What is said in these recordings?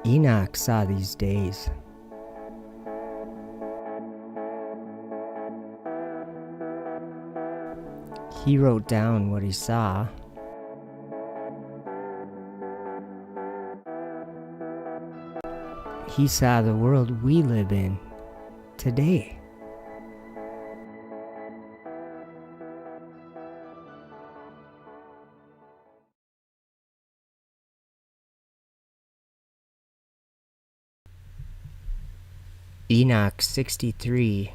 Enoch saw these days. He wrote down what he saw. He saw the world we live in today. Enoch 63,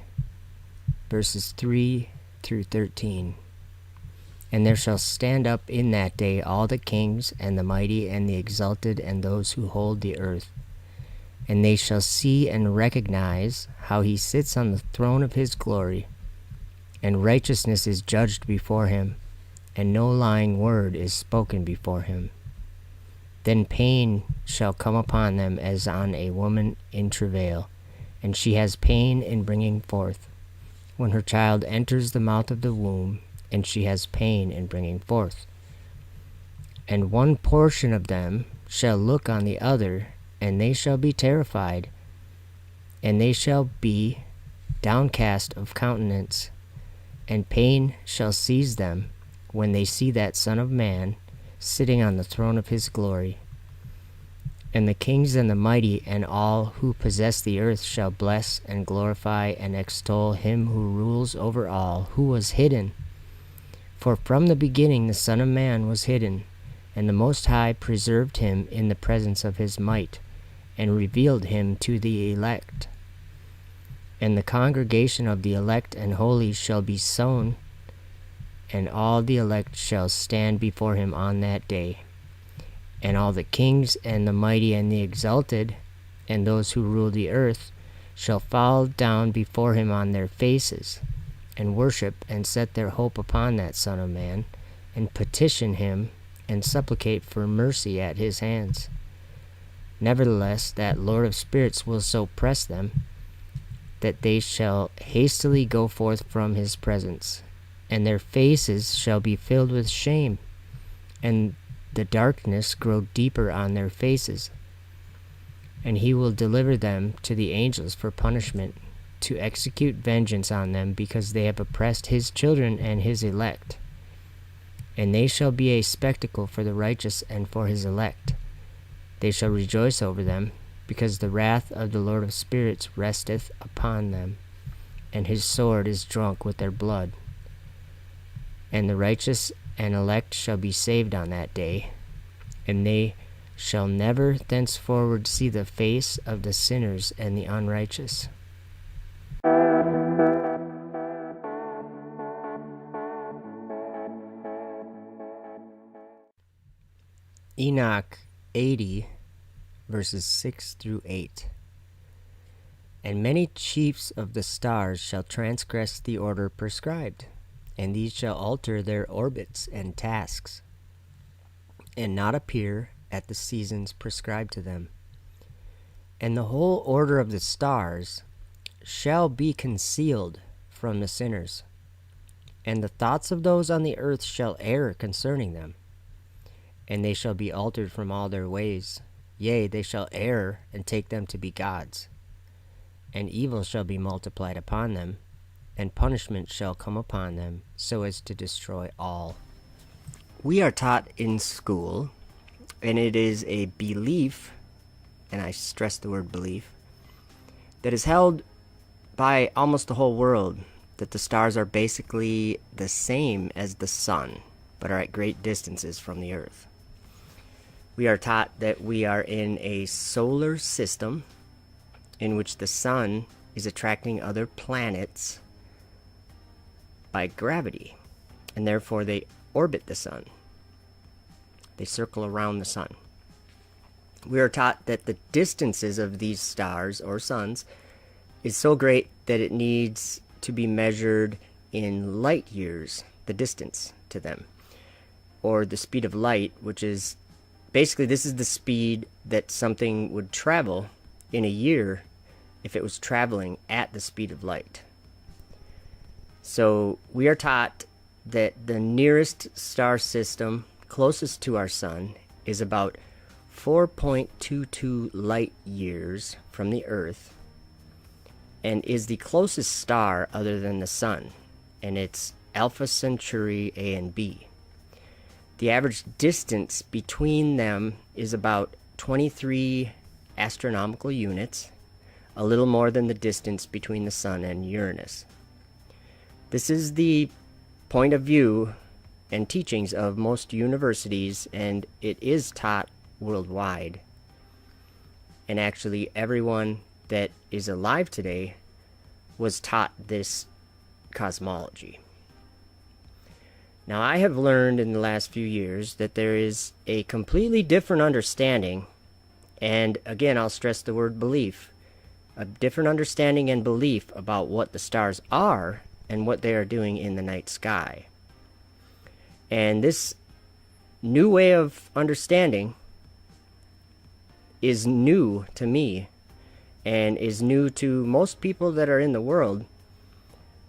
verses 3 through 13. And there shall stand up in that day all the kings, and the mighty, and the exalted, and those who hold the earth. And they shall see and recognize how he sits on the throne of his glory, and righteousness is judged before him, and no lying word is spoken before him. Then pain shall come upon them as on a woman in travail, and she has pain in bringing forth, when her child enters the mouth of the womb, and she has pain in bringing forth. And one portion of them shall look on the other, and they shall be terrified, and they shall be downcast of countenance, and pain shall seize them when they see that Son of Man sitting on the throne of his glory. And the kings and the mighty and all who possess the earth shall bless and glorify and extol him who rules over all, who was hidden. For from the beginning the Son of Man was hidden, and the Most High preserved him in the presence of his might, and revealed him to the elect. And the congregation of the elect and holy shall be sown, and all the elect shall stand before him on that day. And all the kings and the mighty and the exalted, and those who rule the earth, shall fall down before him on their faces, and worship and set their hope upon that Son of Man, and petition him, and supplicate for mercy at his hands. Nevertheless, that Lord of spirits will so press them, that they shall hastily go forth from his presence, and their faces shall be filled with shame, and the darkness grow deeper on their faces. And he will deliver them to the angels for punishment, to execute vengeance on them, because they have oppressed his children and his elect. And they shall be a spectacle for the righteous and for his elect. They shall rejoice over them, because the wrath of the Lord of spirits resteth upon them, and his sword is drunk with their blood. And the righteous and elect shall be saved on that day, and they shall never thenceforward see the face of the sinners and the unrighteous. Enoch 80, verses 6 through 8. And many chiefs of the stars shall transgress the order prescribed, and these shall alter their orbits and tasks, and not appear at the seasons prescribed to them. And the whole order of the stars shall be concealed from the sinners, and the thoughts of those on the earth shall err concerning them, and they shall be altered from all their ways. Yea, they shall err and take them to be gods, and evil shall be multiplied upon them, and punishment shall come upon them, so as to destroy all. We are taught in school, and it is a belief, and I stress the word belief, that is held by almost the whole world, that the stars are basically the same as the sun, but are at great distances from the earth. We are taught that we are in a solar system in which the sun is attracting other planets by gravity, and therefore they orbit the sun. They circle around the sun. We are taught that the distances of these stars or suns is so great that it needs to be measured in light years, the distance to them, or the speed of light, which is basically, this is the speed that something would travel in a year if it was traveling at the speed of light. So we are taught that the nearest star system closest to our sun is about 4.22 light years from the Earth and is the closest star other than the Sun, and it's Alpha Centauri A and B. The average distance between them is about 23 astronomical units, a little more than the distance between the Sun and Uranus. This is the point of view and teachings of most universities, and it is taught worldwide. And actually, everyone that is alive today was taught this cosmology. Now, I have learned in the last few years that there is a completely different understanding, and again, I'll stress the word belief, a different understanding and belief about what the stars are and what they are doing in the night sky. And this new way of understanding is new to me and is new to most people that are in the world,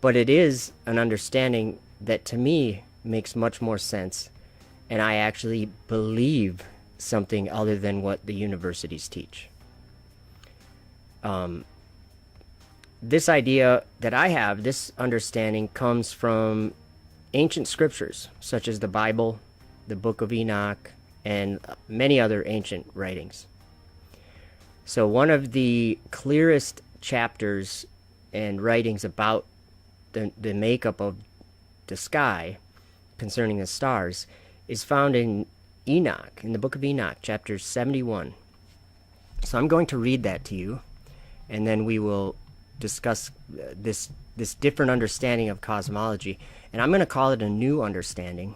but it is an understanding that to me makes much more sense, and I actually believe something other than what the universities teach. This idea that I have, this understanding, comes from ancient scriptures such as the Bible, the Book of Enoch, and many other ancient writings. So one of the clearest chapters and writings about the makeup of the sky concerning the stars is found in Enoch, in the Book of Enoch, chapter 71. So I'm going to read that to you, and then we will discuss this different understanding of cosmology. And I'm going to call it a new understanding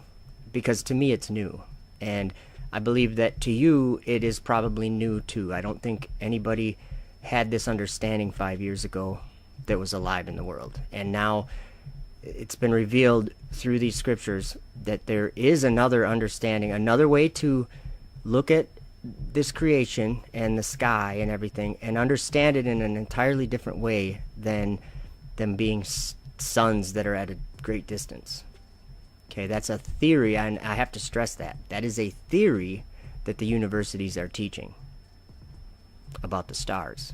because to me it's new. And I believe that to you it is probably new too. I don't think anybody had this understanding 5 years ago that was alive in the world. And now it's been revealed through these scriptures that there is another understanding, another way to look at this creation and the sky and everything and understand it in an entirely different way than them being suns that are at a great distance. Okay, that's a theory, and I have to stress that. That is a theory that the universities are teaching about the stars.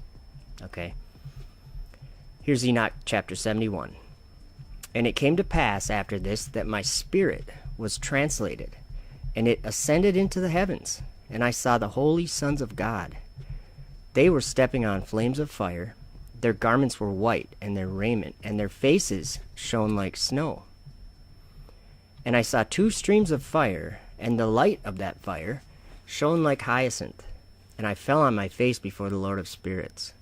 Okay. Here's Enoch chapter 71. And it came to pass after this that my spirit was translated, and it ascended into the heavens, and I saw the holy sons of God. They were stepping on flames of fire. Their garments were white, and their raiment, and their faces shone like snow. And I saw two streams of fire, and the light of that fire shone like hyacinth. And I fell on my face before the Lord of spirits.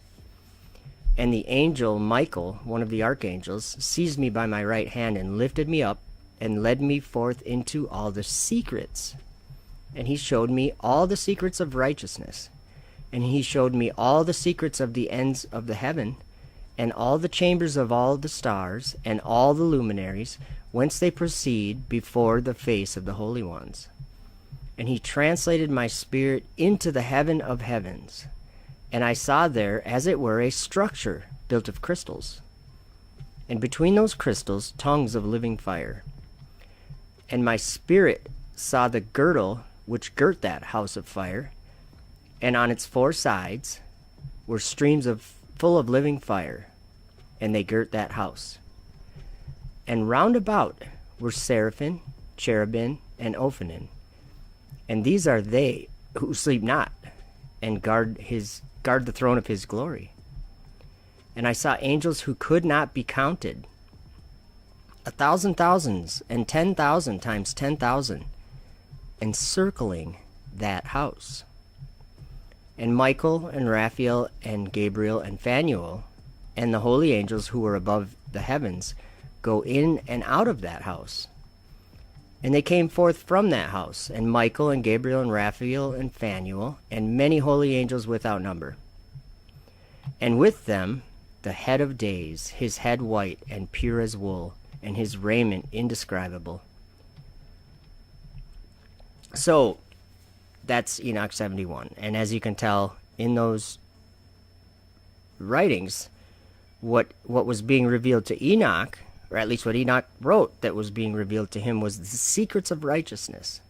And the angel Michael, one of the archangels, seized me by my right hand and lifted me up and led me forth into all the secrets. And he showed me all the secrets of righteousness. And he showed me all the secrets of the ends of the heaven, and all the chambers of all the stars, and all the luminaries, whence they proceed before the face of the holy ones. And he translated my spirit into the heaven of heavens. And I saw there, as it were, a structure built of crystals, and between those crystals tongues of living fire. And my spirit saw the girdle which girt that house of fire, and on its four sides were streams full of living fire, and they girt that house. And round about were seraphim, cherubim, and Ophanim, and these are they who sleep not, and guard the throne of his glory. And I saw angels who could not be counted, 1,000 thousands, and 10,000 times 10,000, encircling that house. And Michael and Raphael and Gabriel and Phanuel and the holy angels who were above the heavens go in and out of that house. And they came forth from that house, and Michael and Gabriel and Raphael and Phanuel, and many holy angels without number. And with them the head of days, his head white and pure as wool, and his raiment indescribable. So, that's Enoch 71. And as you can tell in those writings, what was being revealed to Enoch, or at least what Enoch wrote that was being revealed to him, was the secrets of righteousness.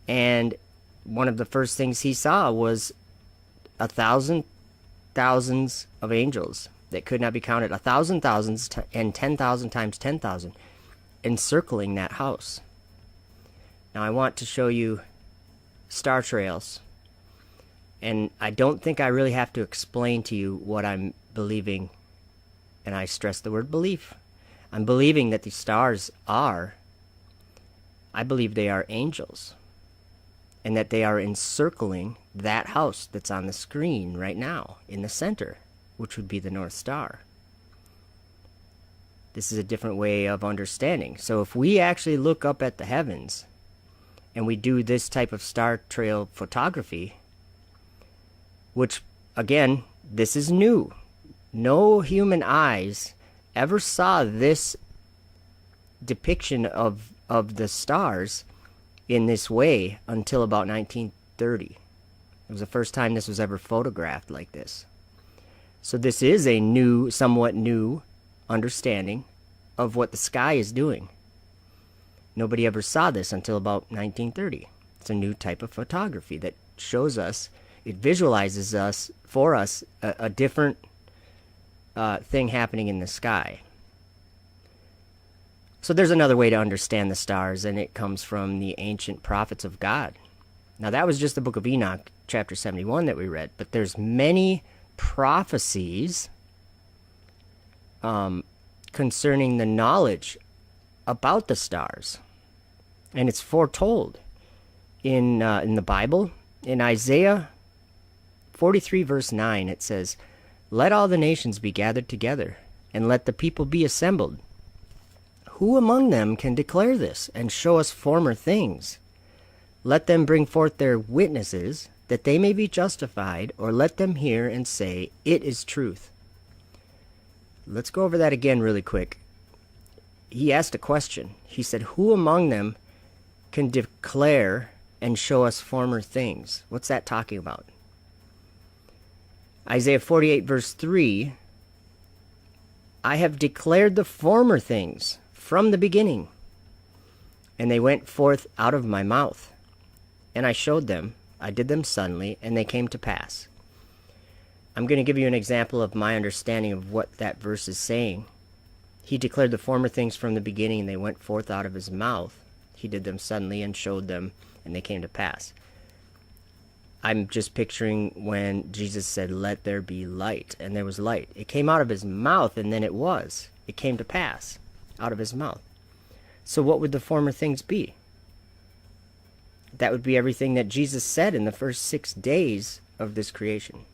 And one of the first things he saw was 1,000 thousands of angels that could not be counted, 1,000 thousands and 10,000 times 10,000 encircling that house. Now I want to show you star trails, and I don't think I really have to explain to you what I'm believing, and I stress the word belief. I'm believing that these stars are, I believe they are angels, and that they are encircling that house that's on the screen right now in the center, which would be the North Star. This is a different way of understanding. So if we actually look up at the heavens and we do this type of star trail photography, which, again, this is new. No human eyes ever saw this depiction of the stars in this way until about 1930. It was the first time this was ever photographed like this. So this is a new, somewhat new understanding of what the sky is doing. Nobody ever saw this until about 1930. It's a new type of photography that shows us, it visualizes us, for us, a different thing happening in the sky. So there's another way to understand the stars, and it comes from the ancient prophets of God. Now that was just the book of Enoch, chapter 71 that we read, but there's many prophecies concerning the knowledge about the stars, and it's foretold in the Bible. In Isaiah 43 verse 9, it says, "Let all the nations be gathered together, and let the people be assembled. Who among them can declare this, and show us former things? Let them bring forth their witnesses, that they may be justified, or let them hear and say, it is truth." Let's go over that again really quick. He asked a question. He said, who among them can declare and show us former things? What's that talking about? Isaiah 48 verse 3, "I have declared the former things from the beginning, and they went forth out of my mouth. And I showed them, I did them suddenly, and they came to pass." I'm going to give you an example of my understanding of what that verse is saying. He declared the former things from the beginning, and they went forth out of his mouth. He did them suddenly and showed them, and they came to pass. I'm just picturing when Jesus said, "Let there be light," and there was light. It came out of his mouth, and then it was. It came to pass out of his mouth. So what would the former things be? That would be everything that Jesus said in the first 6 days of this creation.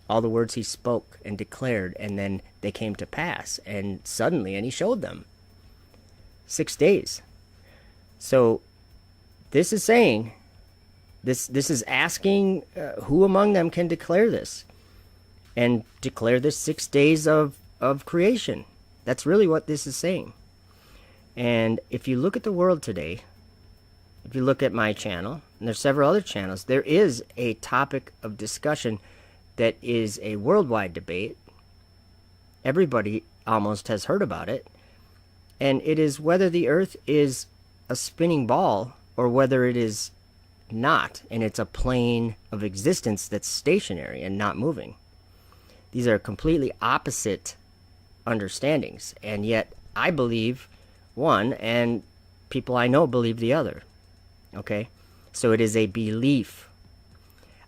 All the words he spoke and declared, and then they came to pass, and suddenly, and he showed them. 6 days. So this is saying, this is asking who among them can declare this, and declare this 6 days of creation. That's really what this is saying. And if you look at the world today, if you look at my channel, and there's several other channels, there is a topic of discussion that is a worldwide debate. Everybody almost has heard about it. And it is whether the earth is a spinning ball or whether it is not, and it's a plane of existence that's stationary and not moving. These are completely opposite understandings, and yet I believe one, and people I know believe the other. Okay? So it is a belief.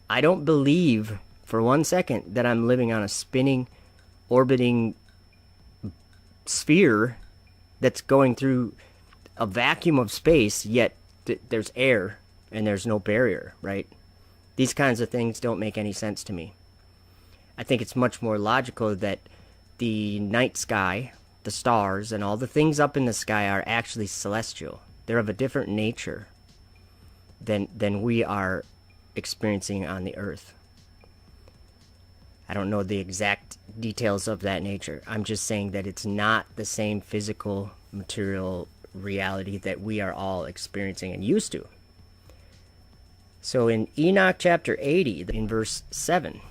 I don't believe for 1 second that I'm living on a spinning, orbiting sphere that's going through a vacuum of space, yet there's air and there's no barrier, right? These kinds of things don't make any sense to me. I think it's much more logical that the night sky, the stars, and all the things up in the sky are actually celestial. They're of a different nature than we are experiencing on the earth. I don't know the exact details of that nature. I'm just saying that it's not the same physical, material reality that we are all experiencing and used to. So in Enoch chapter 80, in verse 7,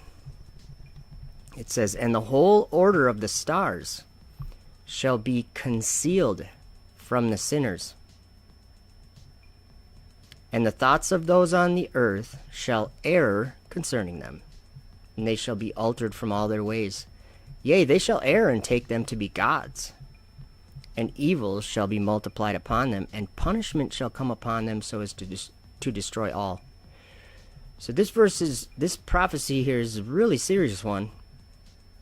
it says, "And the whole order of the stars shall be concealed from the sinners." And the thoughts of those on the earth shall err concerning them, and they shall be altered from all their ways. Yea, they shall err and take them to be gods. And evils shall be multiplied upon them, and punishment shall come upon them so as to destroy all. So this prophecy here is a really serious one.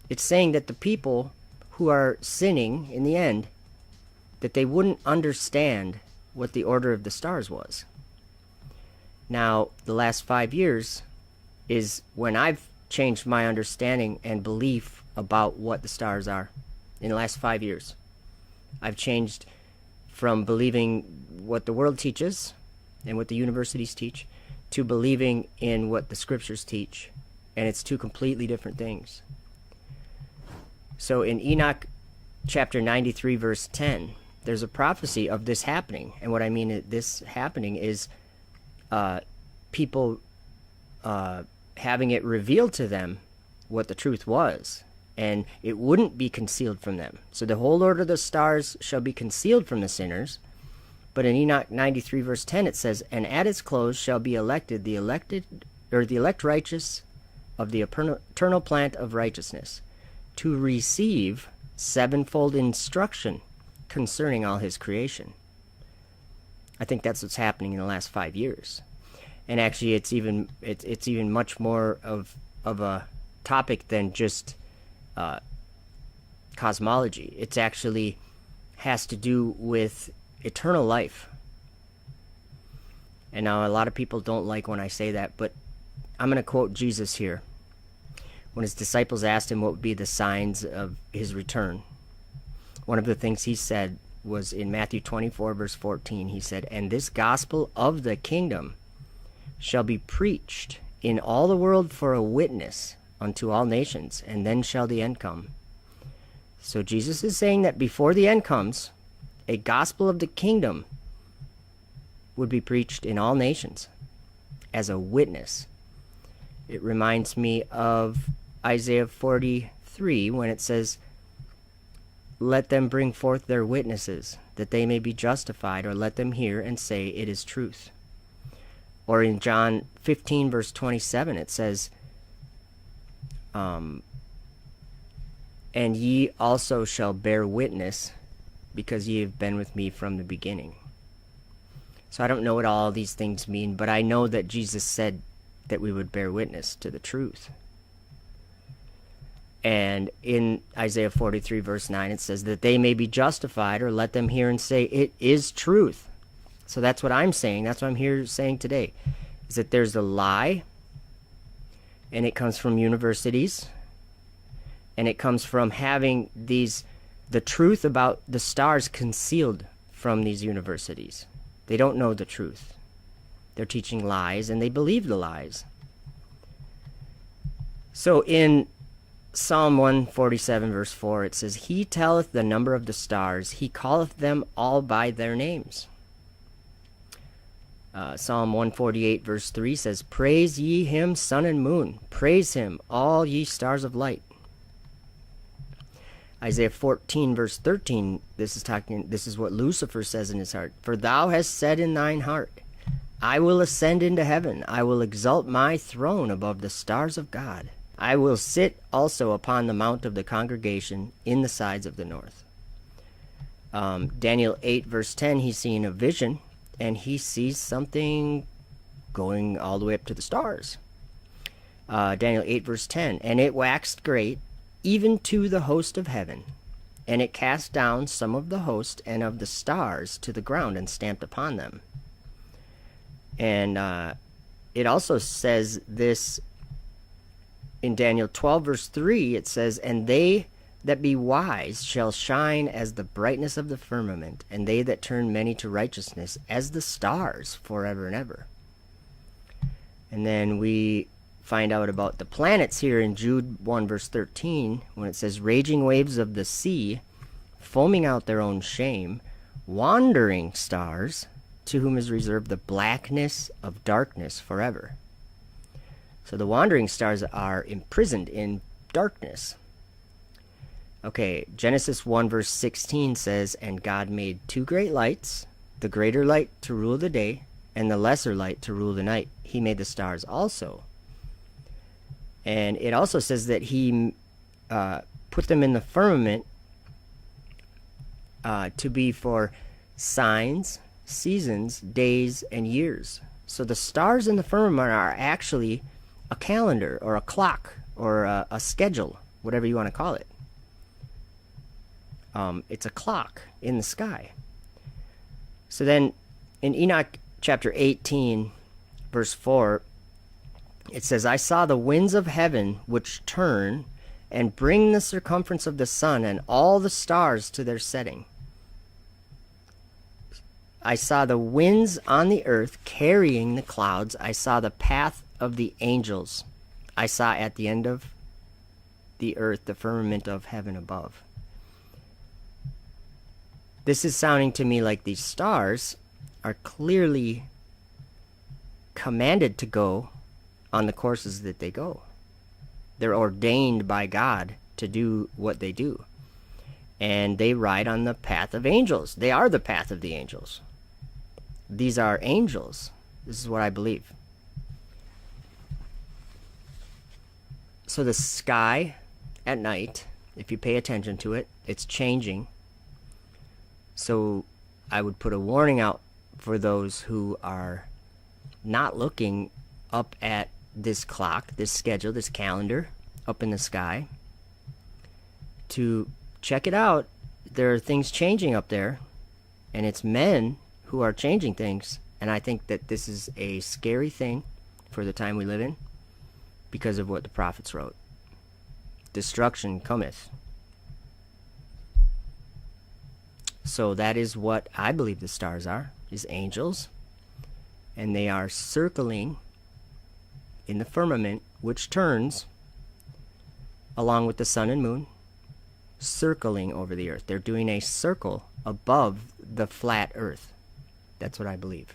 It's saying that the people who are sinning in the end, that they wouldn't understand what the order of the stars was. Now, the last 5 years is when I've changed my understanding and belief about what the stars are. In the last 5 years, I've changed from believing what the world teaches and what the universities teach to believing in what the scriptures teach, and it's two completely different things. So in Enoch chapter 93 verse 10, there's a prophecy of this happening, and what I mean this happening is people having it revealed to them what the truth was, and it wouldn't be concealed from them. So the whole order of the stars shall be concealed from the sinners. But in Enoch 93 verse 10 it says, and at its close shall be the elect righteous of the eternal plant of righteousness, to receive sevenfold instruction concerning all his creation. I think that's what's happening in the last 5 years. And actually it's even much more of a topic than just cosmology. It actually has to do with eternal life. And now a lot of people don't like when I say that, but I'm going to quote Jesus here. When his disciples asked him what would be the signs of his return, one of the things he said was in Matthew 24 verse 14. He said, and this gospel of the kingdom shall be preached in all the world for a witness unto all nations, and then shall the end come. So Jesus is saying that before the end comes, a gospel of the kingdom would be preached in all nations as a witness. It reminds me of Isaiah 43 when it says, let them bring forth their witnesses, that they may be justified, or let them hear and say it is truth. Or in John 15 verse 27 it says, and ye also shall bear witness, because ye have been with me from the beginning. So I don't know what all these things mean, but I know that Jesus said that we would bear witness to the truth. And in Isaiah 43 verse 9 it says that they may be justified, or let them hear and say it is truth. So that's what I'm saying. That's what I'm here saying today, is that there's a lie, and it comes from universities, and it comes from having the truth about the stars concealed from these universities. They don't know the truth. They're teaching lies, and they believe the lies. So in Psalm 147 verse 4 it says, he telleth the number of the stars, he calleth them all by their names. Psalm 148 verse 3 says, praise ye him, sun and moon, praise him, all ye stars of light. Isaiah 14 verse 13, this is what Lucifer says in his heart. For thou hast said in thine heart, I will ascend into heaven, I will exalt my throne above the stars of God. I will sit also upon the mount of the congregation in the sides of the north. Daniel 8 verse 10, he's seeing a vision, and he sees something going all the way up to the stars. Daniel 8 verse 10, and it waxed great, even to the host of heaven, and it cast down some of the host and of the stars to the ground, and stamped upon them. And it also says this in Daniel 12 verse 3, it says, and they that be wise shall shine as the brightness of the firmament, and they that turn many to righteousness as the stars forever and ever. And then we find out about the planets here in Jude 1 verse 13, when it says, raging waves of the sea, foaming out their own shame, wandering stars, to whom is reserved the blackness of darkness forever. So the wandering stars are imprisoned in darkness. Okay, Genesis 1 verse 16 says, and God made two great lights, the greater light to rule the day, and the lesser light to rule the night. He made the stars also. And it also says that he put them in the firmament to be for signs, seasons, days, and years. So the stars in the firmament are actually a calendar or a clock or a schedule, whatever you want to call it. It's a clock in the sky. So then in Enoch chapter 18, verse 4, it says, I saw the winds of heaven which turn and bring the circumference of the sun and all the stars to their setting. I saw the winds on the earth carrying the clouds. I saw the path of the angels. I saw at the end of the earth the firmament of heaven above. This is sounding to me like these stars are clearly commanded to go on the courses that they go. They're ordained by God to do what they do. And they ride on the path of angels. They are the path of the angels. These are angels. This is what I believe. So the sky at night, if you pay attention to it, it's changing. So I would put a warning out for those who are not looking up at this clock, this schedule, this calendar up in the sky, to check it out. There are things changing up there, and it's men who are changing things. And I think that this is a scary thing for the time we live in because of what the prophets wrote. Destruction cometh. So that is what I believe the stars are, is angels. And they are circling in the firmament, which turns along with the sun and moon, circling over the earth. They're doing a circle above the flat earth. That's what I believe.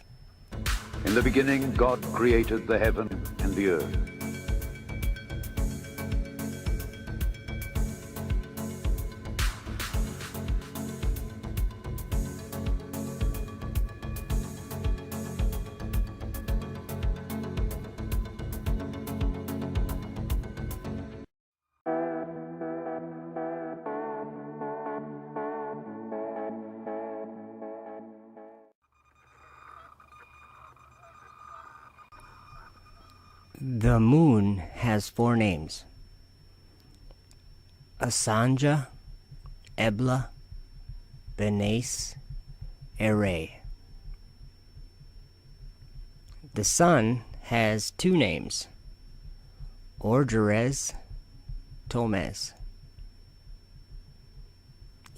In the beginning, God created the heaven and the earth. The moon has 4 names: Asanja, Ebla, Benes, Ere. The sun has 2 names: Orgerez, Tomez.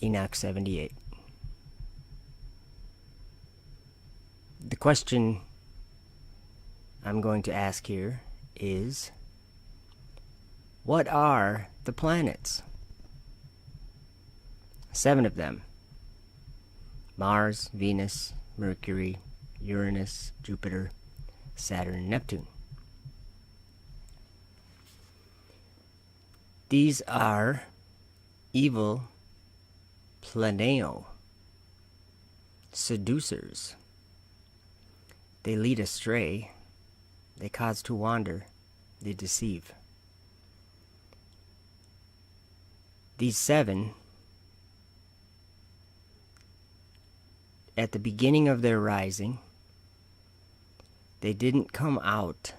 Enoch 78. The question I'm going to ask here is, what are the planets? 7 of them: Mars, Venus, Mercury, Uranus, Jupiter, Saturn, and Neptune. These are evil planeo, seducers. They lead astray. They cause to wander. They deceive. These 7, at the beginning of their rising, they didn't come out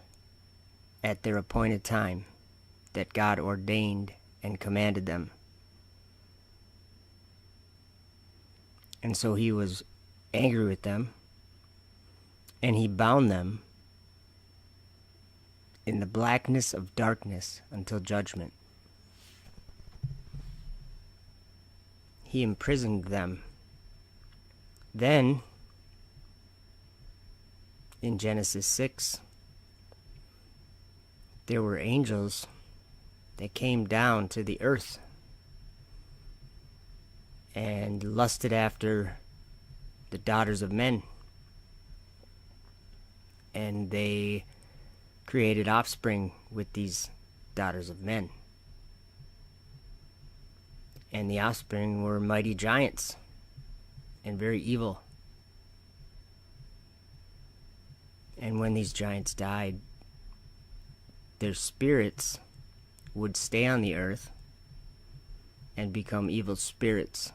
at their appointed time that God ordained and commanded them. And so he was angry with them, and he bound them in the blackness of darkness until judgment. He imprisoned them. Then, in Genesis 6, there were angels that came down to the earth and lusted after the daughters of men. And they created offspring with these daughters of men. And the offspring were mighty giants and very evil. And when these giants died, their spirits would stay on the earth and become evil spirits.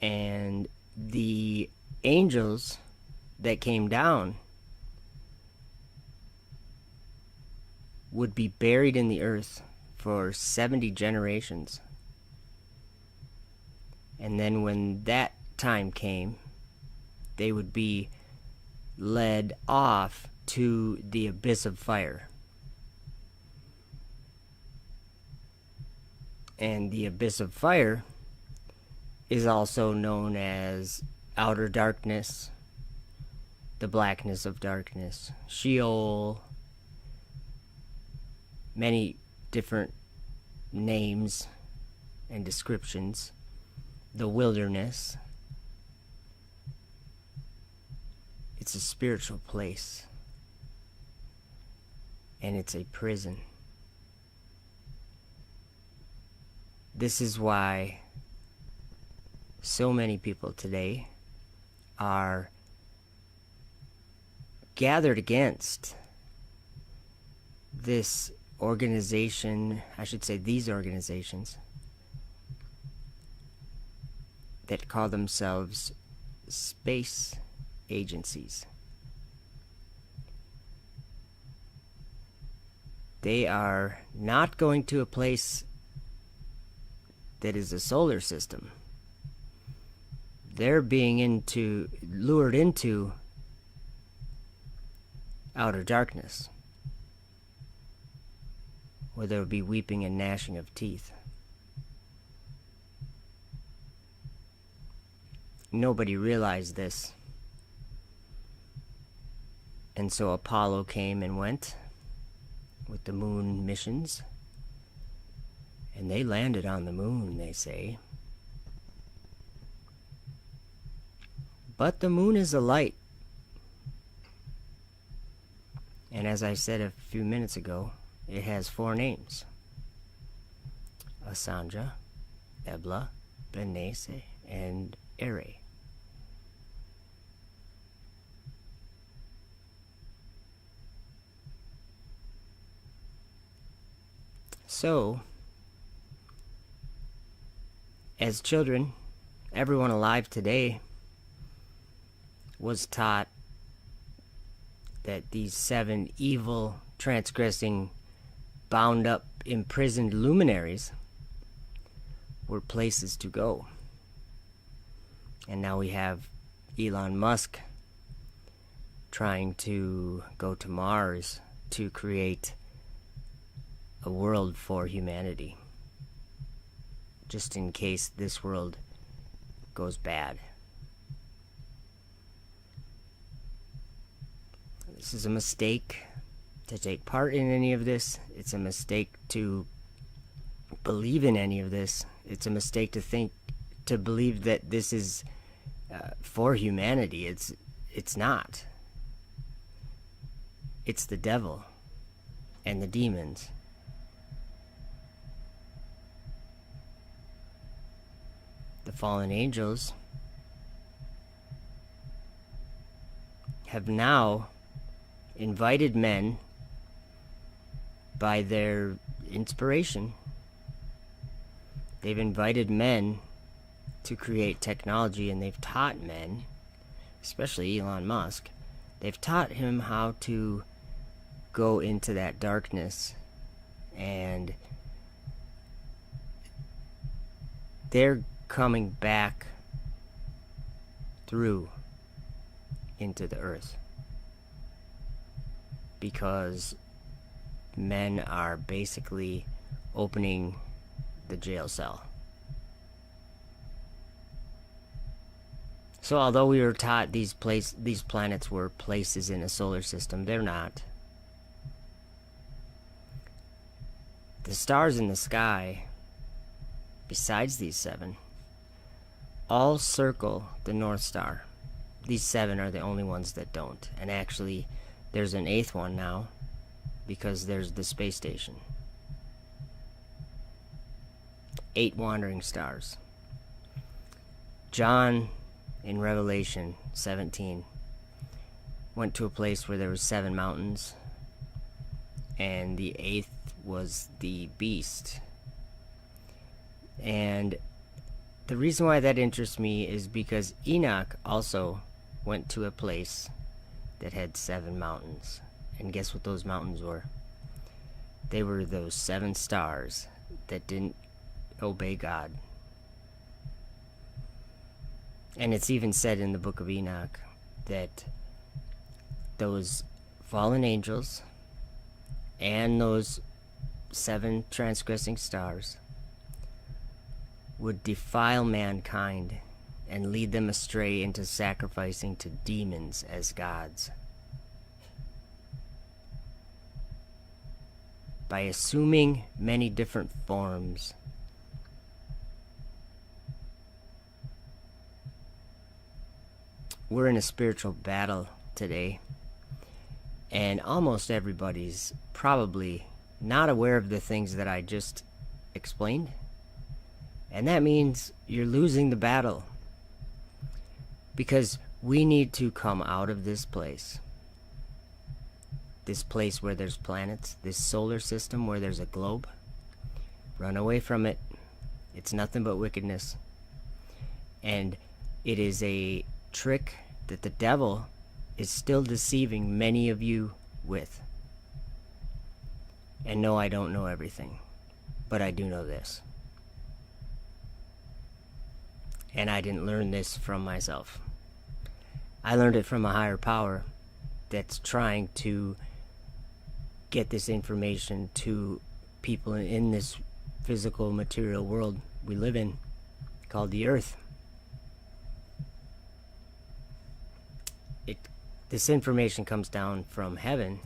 And the angels that came down would be buried in the earth for 70 generations. And then when that time came, they would be led off to the abyss of fire. And the abyss of fire is also known as outer darkness, the blackness of darkness, Sheol, many different names and descriptions, the wilderness. It's a spiritual place, and it's a prison. This is why so many people today are gathered against this organization, I should say these organizations, that call themselves space agencies. They are not going to a place that is a solar system. They're being lured into outer darkness, where there will be weeping and gnashing of teeth. Nobody realized this. And so Apollo came and went with the moon missions. And they landed on the moon, they say. But the moon is a light. And as I said a few minutes ago, it has 4 names: Asandra, Ebla, Benese, and Ere. So, as children, everyone alive today was taught that these 7 evil, transgressing, bound up, imprisoned luminaries were places to go. And now we have Elon Musk trying to go to Mars to create a world for humanity, just in case this world goes bad. This is a mistake to take part in any of this. It's a mistake to believe in any of this. It's a mistake to believe that this is for humanity. It's not. It's the devil and the demons. The fallen angels have now invited men by their inspiration. They've invited men to create technology, and they've taught men, especially Elon Musk, they've taught him how to go into that darkness, and they're coming back through into the earth, because men are basically opening the jail cell. So although we were taught these planets were places in a solar system, they're not. The stars in the sky, besides these 7, all circle the North Star. These 7 are the only ones that don't. And actually, there's an 8th one now, because there's the space station. 8 wandering stars. John, in Revelation 17, went to a place where there was 7 mountains, and the 8th was the beast. And the reason why that interests me is because Enoch also went to a place that had 7 mountains. And guess what those mountains were? They were those 7 stars that didn't obey God. And it's even said in the book of Enoch that those fallen angels and those 7 transgressing stars would defile mankind and lead them astray into sacrificing to demons as gods. By assuming many different forms. We're in a spiritual battle today, and almost everybody's probably not aware of the things that I just explained, and that means you're losing the battle, because we need to come out of this place where there's planets, this solar system where there's a globe. Run away from it. It's nothing but wickedness, and it is a trick that the devil is still deceiving many of you with. And no, I don't know everything, but I do know this. And I didn't learn this from myself. I learned it from a higher power that's trying to get this information to people in this physical material world we live in, called the earth. This information comes down from heaven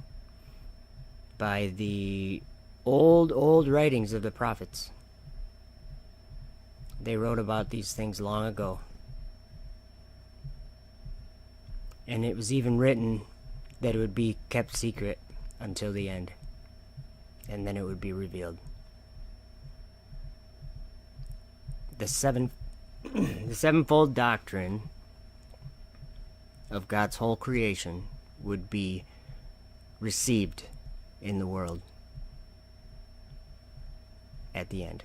by the old writings of the prophets. They wrote about these things long ago. And it was even written that it would be kept secret until the end. And then it would be revealed. The sevenfold doctrine of God's whole creation would be received in the world at the end.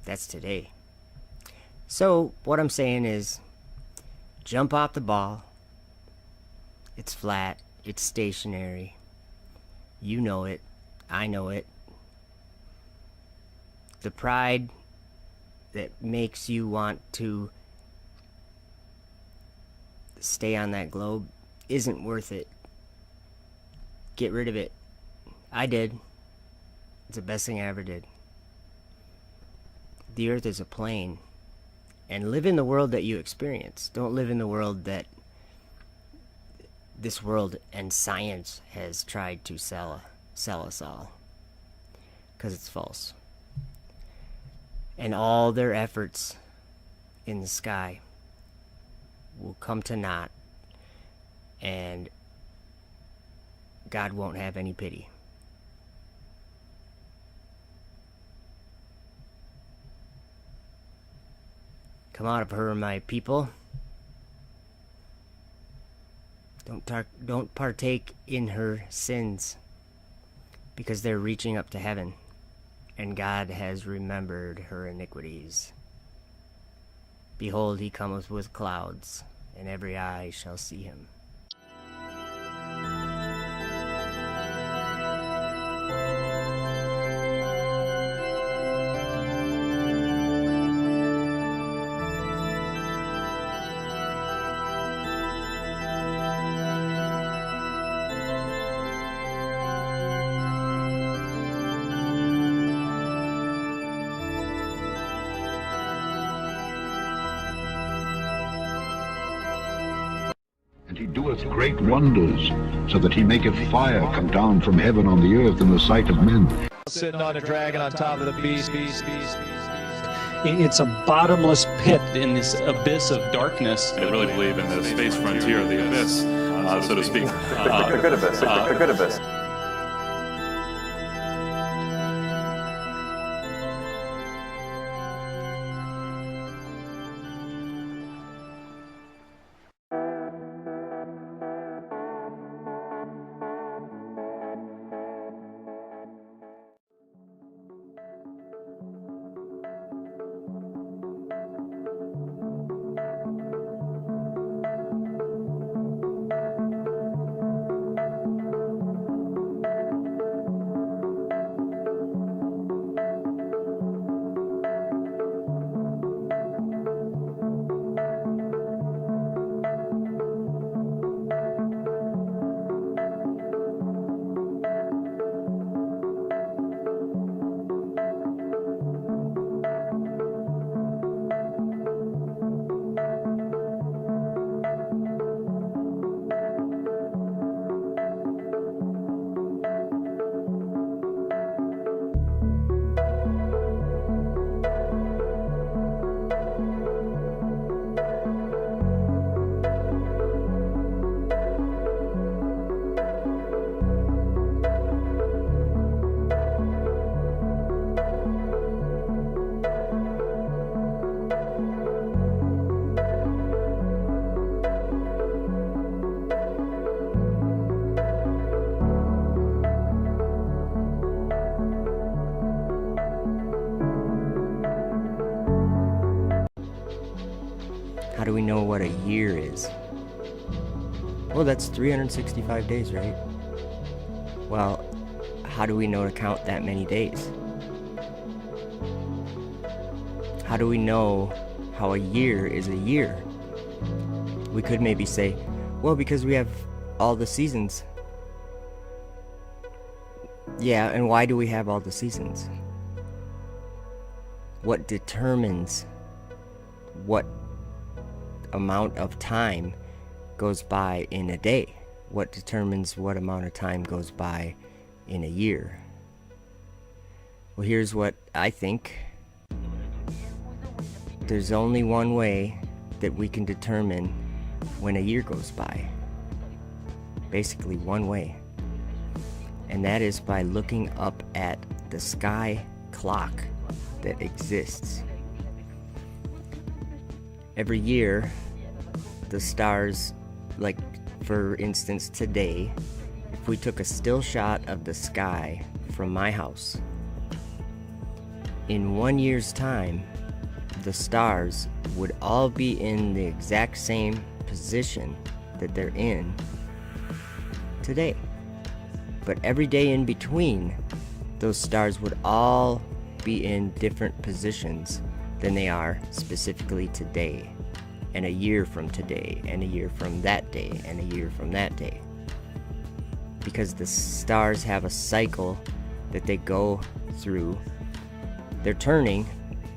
That's today. So what I'm saying is, jump off the ball. It's flat. It's stationary. You know it. I know it. The pride that makes you want to stay on that globe isn't worth it. Get rid of it. I did. It's the best thing I ever did. The earth is a plane. And live in the world that you experience. Don't live in the world that this world and science has tried to sell us all. Because it's false. And all their efforts in the sky will come to naught, and God won't have any pity. Come out of her, my people. Don't partake in her sins, because they're reaching up to heaven, and God has remembered her iniquities. Behold, he cometh with clouds, and every eye shall see him. And he doeth great wonders, so that he maketh fire come down from heaven on the earth in the sight of men. Sitting on a dragon on top of the beast. It's a bottomless pit. In this abyss of darkness. I really believe in the space frontier of the abyss, so to speak. The good abyss. The good abyss. Well, that's 365 days, right? Well, how do we know to count that many days? How do we know how a year is a year? We could maybe say, well, because we have all the seasons. Yeah, and why do we have all the seasons? What determines what amount of time goes by in a day? What determines what amount of time goes by in a year? Well, here's what I think. There's only one way that we can determine when a year goes by. Basically, one way. And that is by looking up at the sky clock that exists. Every year, the stars, like for instance today, if we took a still shot of the sky from my house, in 1 year's time, the stars would all be in the exact same position that they're in today. But every day in between, those stars would all be in different positions than they are specifically today, and a year from today, and a year from that day, and a year from that day. Because the stars have a cycle that they go through. They're turning,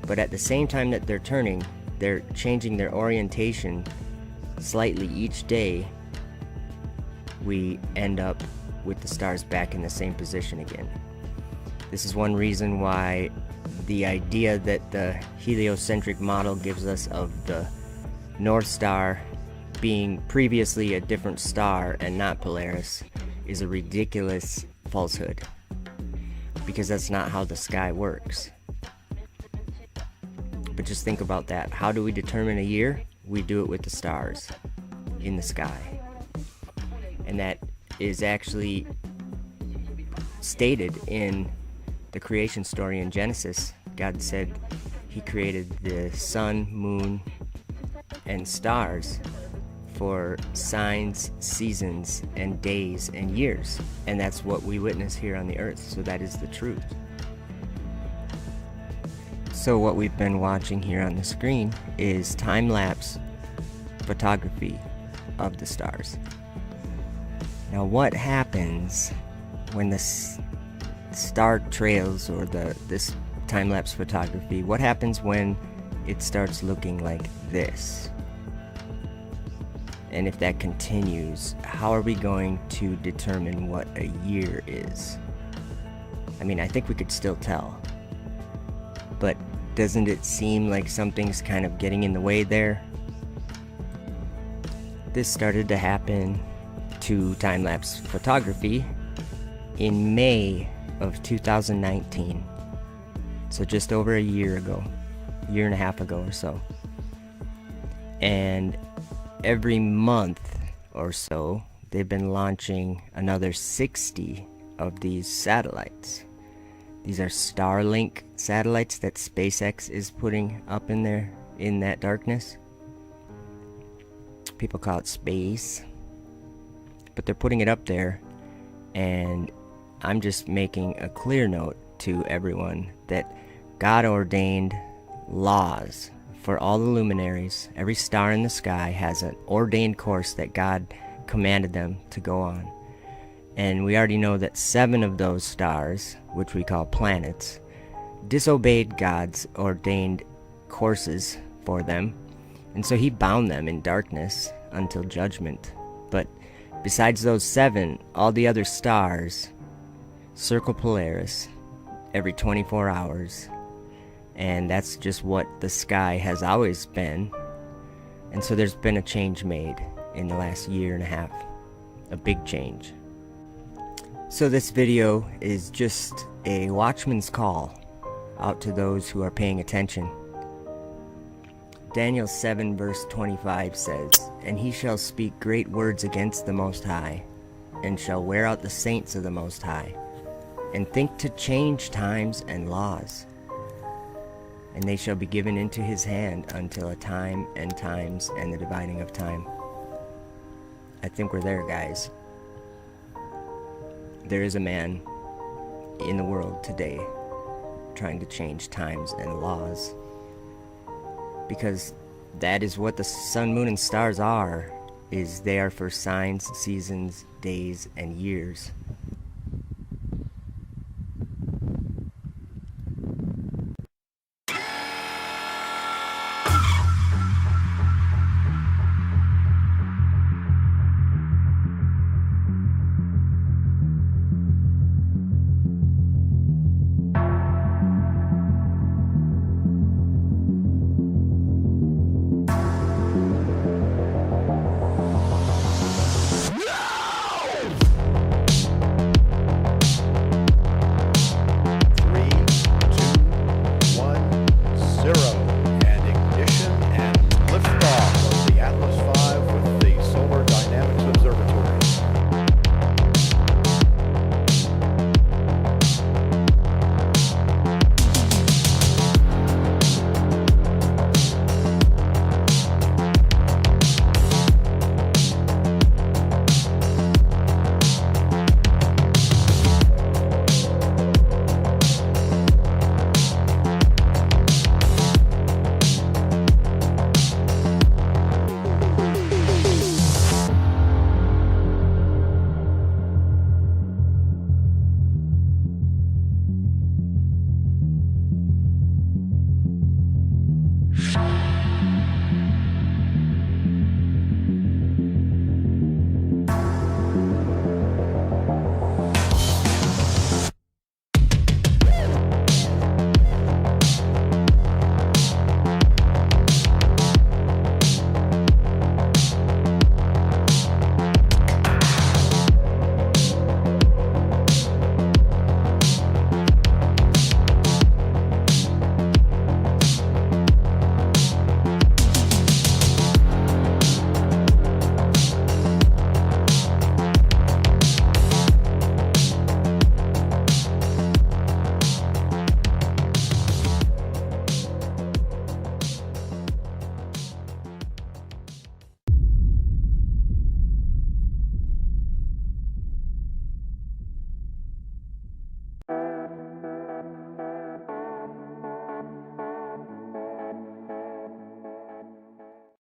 but at the same time that they're turning, they're changing their orientation slightly each day. We end up with the stars back in the same position again. This is one reason why the idea that the heliocentric model gives us of the North Star being previously a different star and not Polaris is a ridiculous falsehood, because that's not how the sky works. But just think about that. How do we determine a year? We do it with the stars in the sky. And that is actually stated in the creation story in Genesis. God said he created the sun, moon, and stars for signs, seasons, and days and years. And that's what we witness here on the earth. So that is the truth. So what we've been watching here on the screen is time-lapse photography of the stars. Now what happens when the star trails, or this time-lapse photography, what happens when it starts looking like this? And if that continues, how are we going to determine what a year is? I mean, I think we could still tell. But doesn't it seem like something's kind of getting in the way there? This started to happen to time-lapse photography in May of 2019. So just over a year ago, year and a half ago or so. And every month or so, they've been launching another 60 of these satellites. These are Starlink satellites that SpaceX is putting up in there, in that darkness. People call it space. But they're putting it up there, and I'm just making a clear note to everyone that God ordained laws for all the luminaries. Every star in the sky has an ordained course that God commanded them to go on. And we already know that 7 of those stars, which we call planets, disobeyed God's ordained courses for them. And so he bound them in darkness until judgment. But besides those 7, all the other stars circle Polaris every 24 hours. And that's just what the sky has always been. And so there's been a change made in the last year and a half. A big change. So this video is just a watchman's call out to those who are paying attention. Daniel 7 verse 25 says, "And he shall speak great words against the Most High, and shall wear out the saints of the Most High, and think to change times and laws. And they shall be given into his hand until a time and times and the dividing of time." I think we're there, guys. There is a man in the world today trying to change times and laws, because that is what the sun, moon, and stars are, is they are for signs, seasons, days, and years.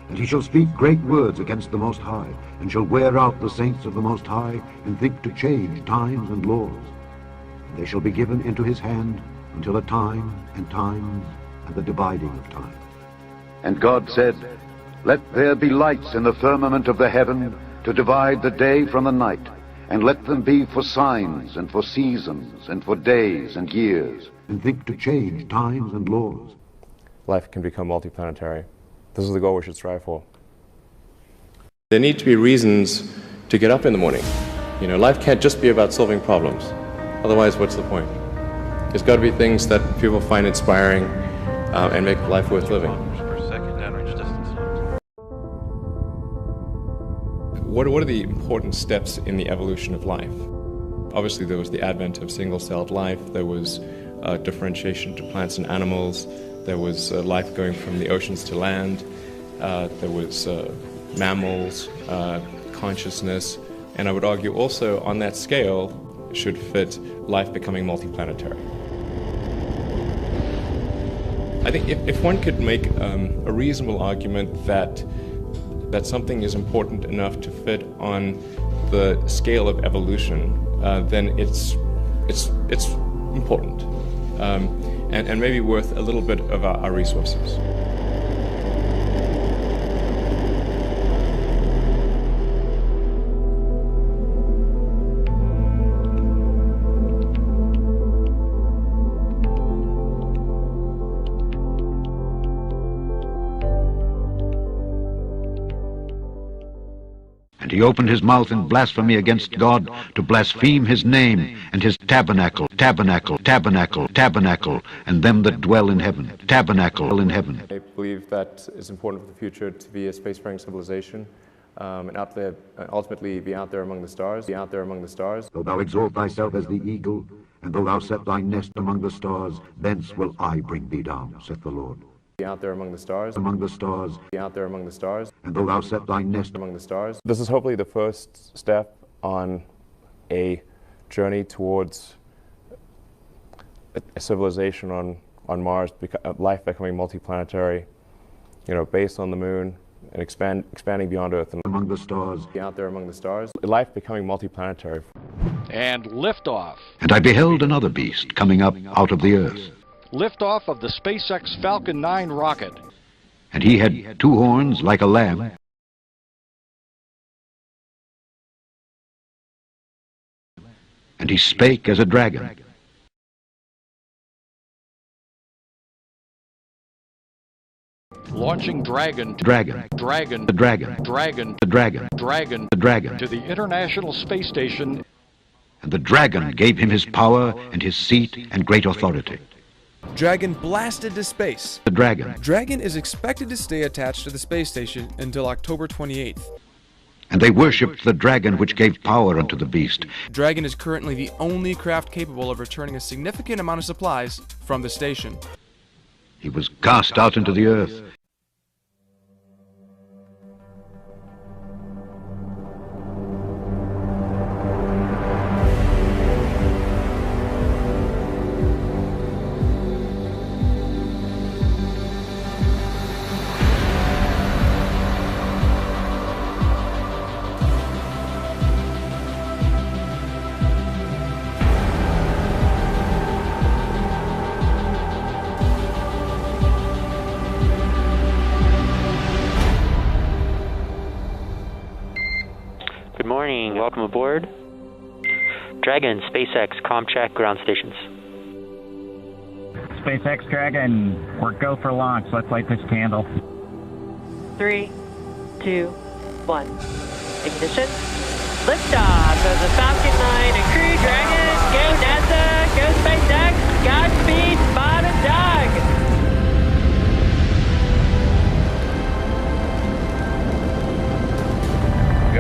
And he shall speak great words against the Most High, and shall wear out the saints of the Most High, and think to change times and laws. And they shall be given into his hand until a time and times and the dividing of time. And God said, Let there be lights in the firmament of the heaven to divide the day from the night, and let them be for signs and for seasons and for days and years. And think to change times and laws. Life can become multiplanetary. This is the goal we should strive for. There need to be reasons to get up in the morning. You know, life can't just be about solving problems. Otherwise, what's the point? There's got to be things that people find inspiring and make life worth living. What are the important steps in the evolution of life? Obviously, there was the advent of single-celled life. There was differentiation to plants and animals. There was life going from the oceans to land. There was mammals, consciousness, and I would argue also on that scale should fit life becoming multiplanetary. I think if one could make a reasonable argument that something is important enough to fit on the scale of evolution, then it's important. And maybe worth a little bit of our resources. And he opened his mouth in blasphemy against God, to blaspheme his name, and his tabernacle, and them that dwell in heaven, tabernacle in heaven. I believe that it's important for the future to be a spacefaring civilization, and out there, ultimately be out there among the stars, Though thou exalt thyself as the eagle, and though thou set thy nest among the stars, thence will I bring thee down, saith the Lord. Be out there among the stars, Among the stars, be out there among the stars. And though thou set thy nest among the stars. This is hopefully the first step on a journey towards a civilization on Mars, life becoming multiplanetary, based on the moon and expanding beyond Earth and among the stars, out there among the stars, life becoming multiplanetary. And liftoff. And I beheld another beast coming up out of the earth. Liftoff of the SpaceX Falcon 9 rocket. And he had 2 horns like a lamb, and he spake as a dragon. Launching Dragon. Dragon. Dragon. The dragon. Dragon. The dragon. Dragon. The dragon. To the International Space Station. And the dragon gave him his power and his seat and great authority. Dragon blasted to space. The dragon. Dragon is expected to stay attached to the space station until October 28th. And they worshipped the dragon which gave power unto the beast. Dragon is currently the only craft capable of returning a significant amount of supplies from the station. He was cast out into the earth. Good morning, welcome aboard. Dragon, SpaceX, ComCheck, ground stations. SpaceX Dragon, we're go for launch. Let's light this candle. 3, 2, 1. Ignition. Liftoff of the Falcon 9 and Crew Dragon. Go NASA, go SpaceX, Godspeed, Bob and Doug.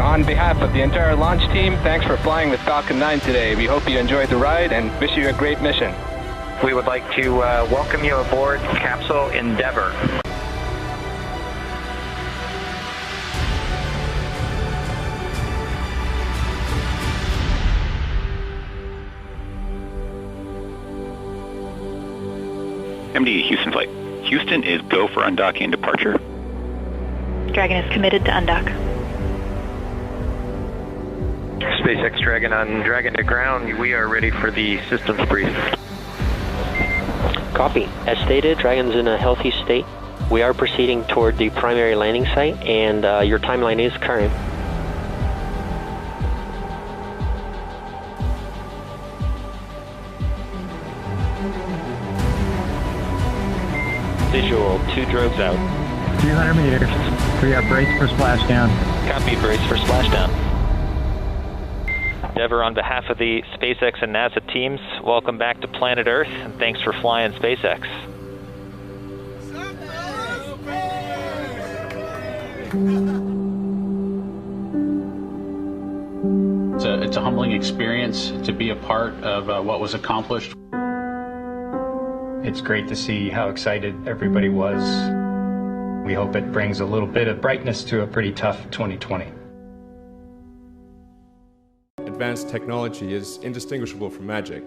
On behalf of the entire launch team, thanks for flying with Falcon 9 today. We hope you enjoyed the ride and wish you a great mission. We would like to welcome you aboard Capsule Endeavour. MD Houston flight. Houston is go for undocking and departure. Dragon is committed to undock. SpaceX Dragon on Dragon to ground. We are ready for the systems brief. Copy. As stated, Dragon's in a healthy state. We are proceeding toward the primary landing site, and your timeline is current. Visual, 2 drogues out. 200 meters. We are braced for splashdown. Copy, brace for splashdown. Endeavour, on behalf of the SpaceX and NASA teams, welcome back to planet Earth, and thanks for flying SpaceX. It's a humbling experience to be a part of what was accomplished. It's great to see how excited everybody was. We hope it brings a little bit of brightness to a pretty tough 2020. Advanced technology is indistinguishable from magic.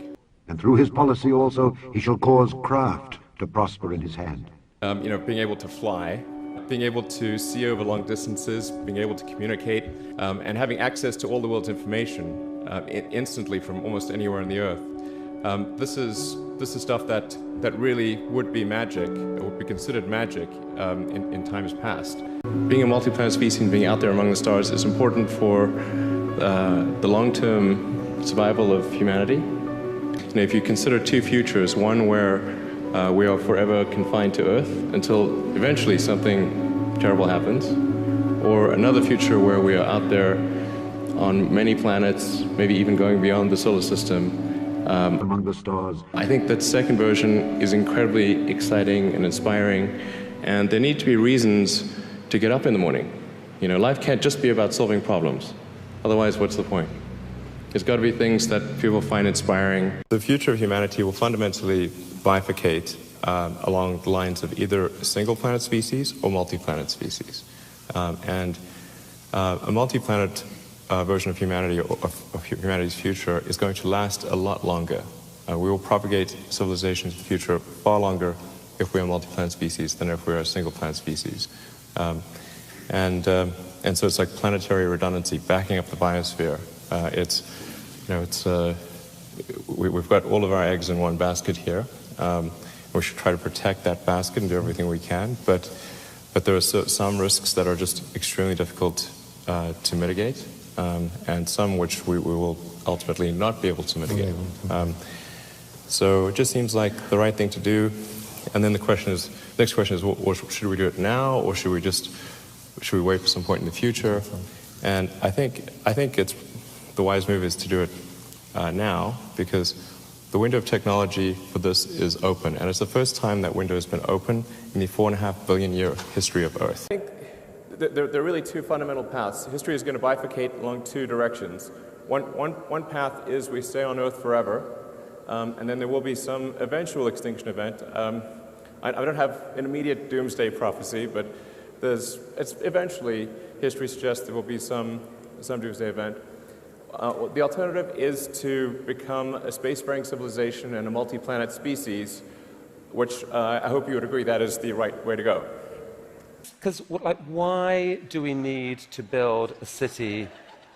And through his policy also, he shall cause craft to prosper in his hand. Being able to fly, being able to see over long distances, being able to communicate, and having access to all the world's information instantly from almost anywhere on the earth. This is stuff that really would be magic, or would be considered magic in times past. Being a multi-planet species and being out there among the stars is important for the long-term survival of humanity. If you consider 2 futures, one where we are forever confined to Earth until eventually something terrible happens, or another future where we are out there on many planets, maybe even going beyond the solar system, among the stars. I think that second version is incredibly exciting and inspiring, and there need to be reasons to get up in the morning. Life can't just be about solving problems. Otherwise, what's the point? There's got to be things that people find inspiring. The future of humanity will fundamentally bifurcate along the lines of either a single planet species or multi-planet species. And a multi-planet version of humanity, of humanity's future, is going to last a lot longer. We will propagate civilization into the future far longer if we're a multi-planet species than if we're a single-planet species. And so it's like planetary redundancy, backing up the biosphere. We've got all of our eggs in one basket here. We should try to protect that basket and do everything we can, but there are some risks that are just extremely difficult to mitigate, and some which we will ultimately not be able to mitigate. So it just seems like the right thing to do. And then the next question is, well, should we do it now, or should we wait for some point in the future? And I think it's the wise move is to do it now, because the window of technology for this is open, and it's the first time that window has been open in the 4.5 billion year history of Earth. I think there are really two fundamental paths. History is going to bifurcate along two directions. One path is we stay on Earth forever, and then there will be some eventual extinction event. I don't have an immediate doomsday prophecy, but eventually history suggests there will be some doomsday event. The alternative is to become a spacefaring civilization and a multi-planet species, which I hope you would agree that is the right way to go. Because, why do we need to build a city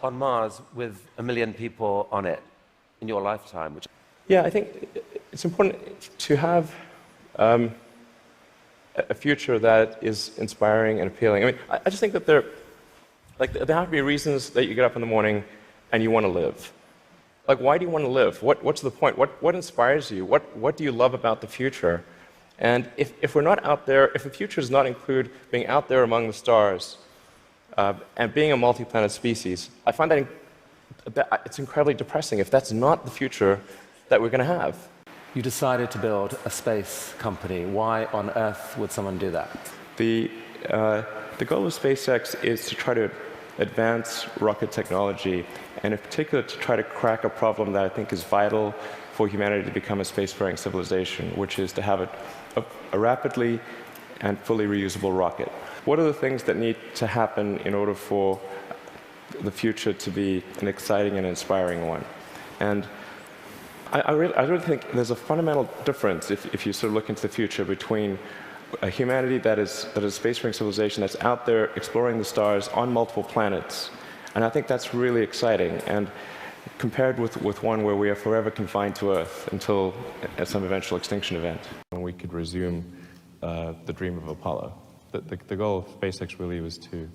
on Mars with 1 million people on it in your lifetime? Yeah, I think it's important to have a future that is inspiring and appealing. I mean, I just think that there have to be reasons that you get up in the morning and you want to live. Like, why do you want to live? What's the point? What inspires you? What do you love about the future? And if we're not out there, if the future does not include being out there among the stars and being a multi-planet species, I find that it's incredibly depressing if that's not the future that we're going to have. You decided to build a space company. Why on earth would someone do that? The goal of SpaceX is to try to advance rocket technology, and in particular to try to crack a problem that I think is vital for humanity to become a spacefaring civilization, which is to have a rapidly and fully reusable rocket. What are the things that need to happen in order for the future to be an exciting and inspiring one? And I really think there's a fundamental difference if you sort of look into the future between a humanity that is a spacefaring civilization that's out there exploring the stars on multiple planets. And I think that's really exciting, and compared with one where we are forever confined to Earth until at some eventual extinction event, when we could resume the dream of Apollo. The goal of SpaceX really was to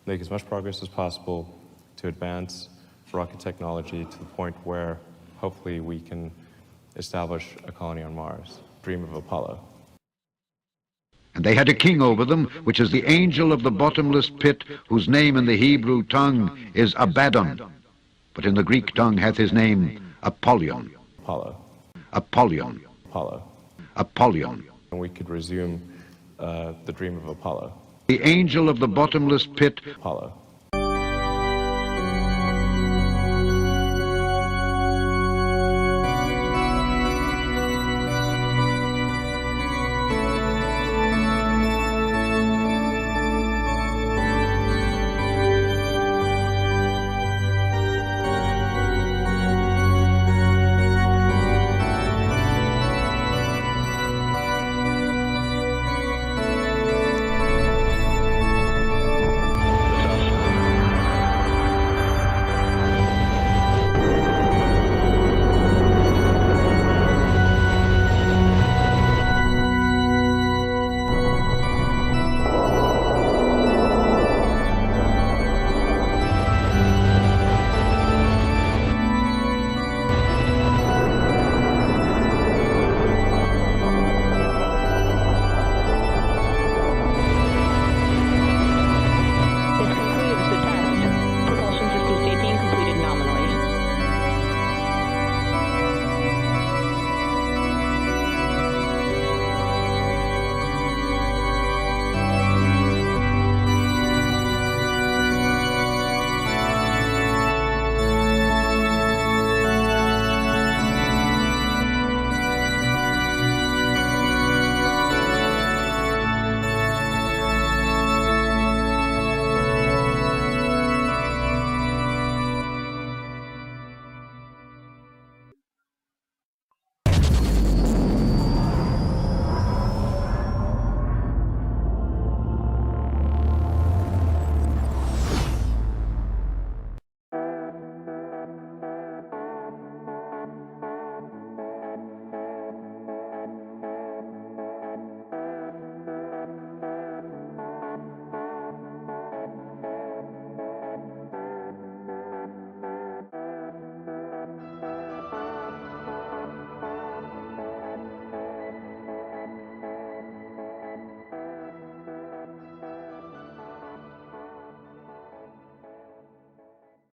make as much progress as possible to advance rocket technology to the point where hopefully we can establish a colony on Mars. Dream of Apollo. And they had a king over them, which is the angel of the bottomless pit, whose name in the Hebrew tongue is Abaddon, but in the Greek tongue hath his name Apollyon. Apollo. Apollyon. Apollo. Apollyon. And we could resume the dream of Apollo. The angel of the bottomless pit. Apollo.